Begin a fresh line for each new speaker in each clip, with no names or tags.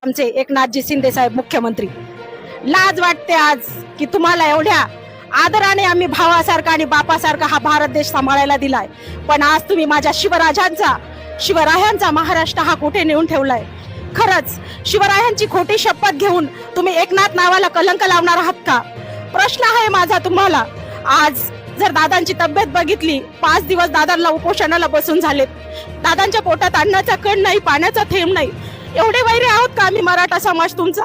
आमचे एकनाथजी शिंदे साहेब मुख्यमंत्री. लाज वाटते आज की तुम्हाला एवढ्या आदराने आम्ही भावासारखा आणि बापासारखा हा भारत देश सांभाळायला दिलाय, पण आज तुम्ही माझ्या शिवरायांचा महाराष्ट्र हा कुठे नेऊन ठेवलाय. खरंच शिवरायांची खोटी शपथ घेऊन तुम्ही एकनाथ नावाला कलंक लावणार आहात का? प्रश्न आहे माझा तुम्हाला. आज जर दादांची तब्येत बघितली, 5 दिवस दादांना उपोषणाला बसून झालेत. दादांच्या पोटात अन्नाचा कण नाही, पाण्याचा थेंब नाही. एवढे वैरी आहोत का आम्ही मराठा समाज तुमचा?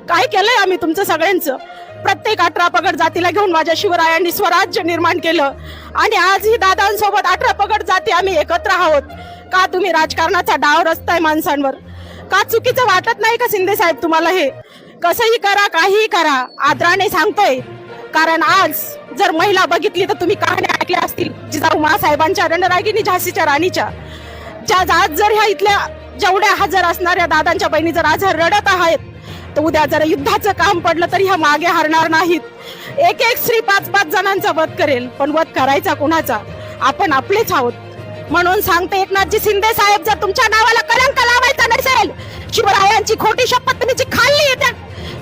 काय केलंय आम्ही तुमचं सगळ्यांचं? प्रत्येक 18 पगड जातीला घेऊन माझ्या शिवरायांनी स्वराज्य निर्माण केलं आणि आजही दादांसोबत 18 पगड जाती आम्ही एकत्र आहोत. का तुम्ही राजकारणाचा डाव रचताय माणसांवर? का चुकीचं वाटत नाही का शिंदे साहेब तुम्हाला? हे कसंही करा, काहीही करा, आदराने सांगतोय. कारण आज जर महिला बघितली तर तुम्ही कहाण्या ऐकल्या असतील जिजाऊ मासाहेबांच्या, रणरागिणी झाशीच्या राणीच्या. आज जर ह्या इथल्या जेवढ्या हजर असणाऱ्या दादांच्या बहिणी जर आज रडत आहेत, तर उद्या जर युद्धाचं काम पडलं तरी ह्या मागे हरणार नाहीत. एक स्त्री 5-5 जणांचा वध करेल, पण वध करायचा कोणाचा? आपण आपलेच आहोत. म्हणून सांगते एकनाथजी शिंदे साहेब, जर तुमच्या नावाला कलंक लावायचा नसेल, शिवरायांची खोटी शपथ तुम्ही जी खाल्ली, त्या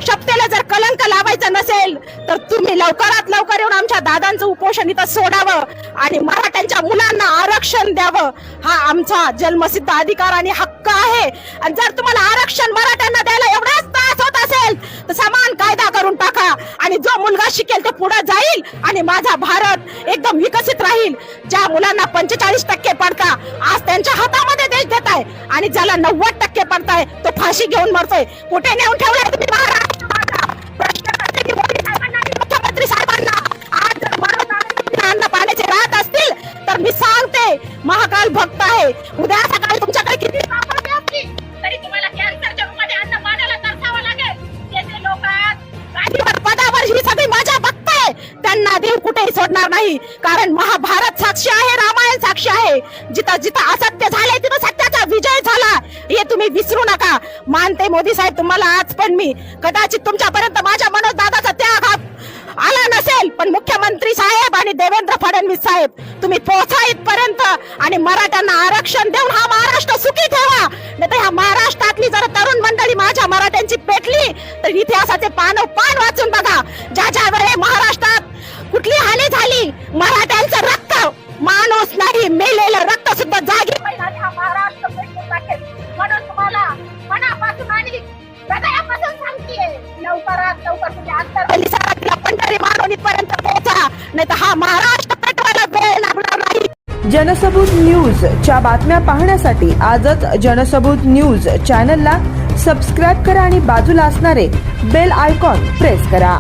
शपथेला जर कलंक लावायचा नसेल, तर तुम्ही लवकरात लवकर येऊन आमच्या दादांचं उपोषण इथं सोडावं आणि मराठ्यांच्या मुलांना आरक्षण द्यावं. हा आमचा जन्मसिद्ध अधिकार आणि हक्क आहे. आणि जर तुम्हाला आरक्षण मराठ्यांना द्यायला एवढाच त्रास होत असेल, तर समान कायदा करून टाका आणि जो मुलगा शिकेल तो पुढे जाईल आणि माझा भारत एकदम विकसित राहील. ज्या मुलांना 45% पडता, आज त्यांच्या हातामध्ये देश देत आहे आणि ज्याला 90% पडताय तो फाशी घेऊन मरतोय. कुठे नेऊन ठेवलाय तुम्ही महाराष्ट्र? प्रश्न करते की मोदी साहेबांना आणि मुख्यमंत्री साहेबांना. आज जर मराठा पाण्याचे राहत असतील तर मी सांगते, महाकाल भक्त आहे. उद्या सकाळी तुमच्याकडे किती प्रॉपर्टी असली तरी तुम्हाला कॅन्सरच्या रूपाने अन्न पाण्याला तरसावं लागेल. त्याचे लोक गाडीवर पदावर ही सगळी मजा बघताय, त्यांना देव कुठेही सोडणार नाही. कारण महाभारत साक्षी आहे, रामायण साक्षी आहे. जिथं जिथं असत्य झाले तिथं सत्याचा विजय झाला, हे तुम्ही विसरू नका. मानते मोदी साहेब तुम्हाला आज, पण मी कदाचित तुमच्यापर्यंत माझ्या मनोज दादाचा त्याग आला नसेल, पण मुख्यमंत्री साहेब आणि देवेंद्र फडणवीस साहेब तुम्ही पोहोचा इथपर्यंत आणि मराठ्यांना आरक्षण देऊन हा महाराष्ट्र सुखी ठेवा. नाही तर ह्या महाराष्ट्रातली जर तरुण मंडळी माझ्या मराठ्यांची पेटली तर इतिहासाचे पान वाचून बघा. ज्या वेळे महाराष्ट्रात कुठली हानी झाली, मराठ्यांचं रक्त, माणूस नाही मेलेलं रक्त सुद्धा जागी हा महाराष्ट्र पेटून टाकेल. म्हणून तुम्हाला मनापासून आणि हृदयापासून सांगतेय, लवकरात लवकर तुम्ही अंतरबलीसारखी पंढरी मानवणी पर्यंत पोहोचा, नाही तर हा महाराष्ट्र पेटवायला वेळ लागणार नाही.
जनसबूत न्यूज च्या बातम्या पाहण्यासाठी आजच जनसबूत न्यूज चॅनलला सबस्क्राईब करा आणि बाजूला असणारे बेल आयकॉन प्रेस करा.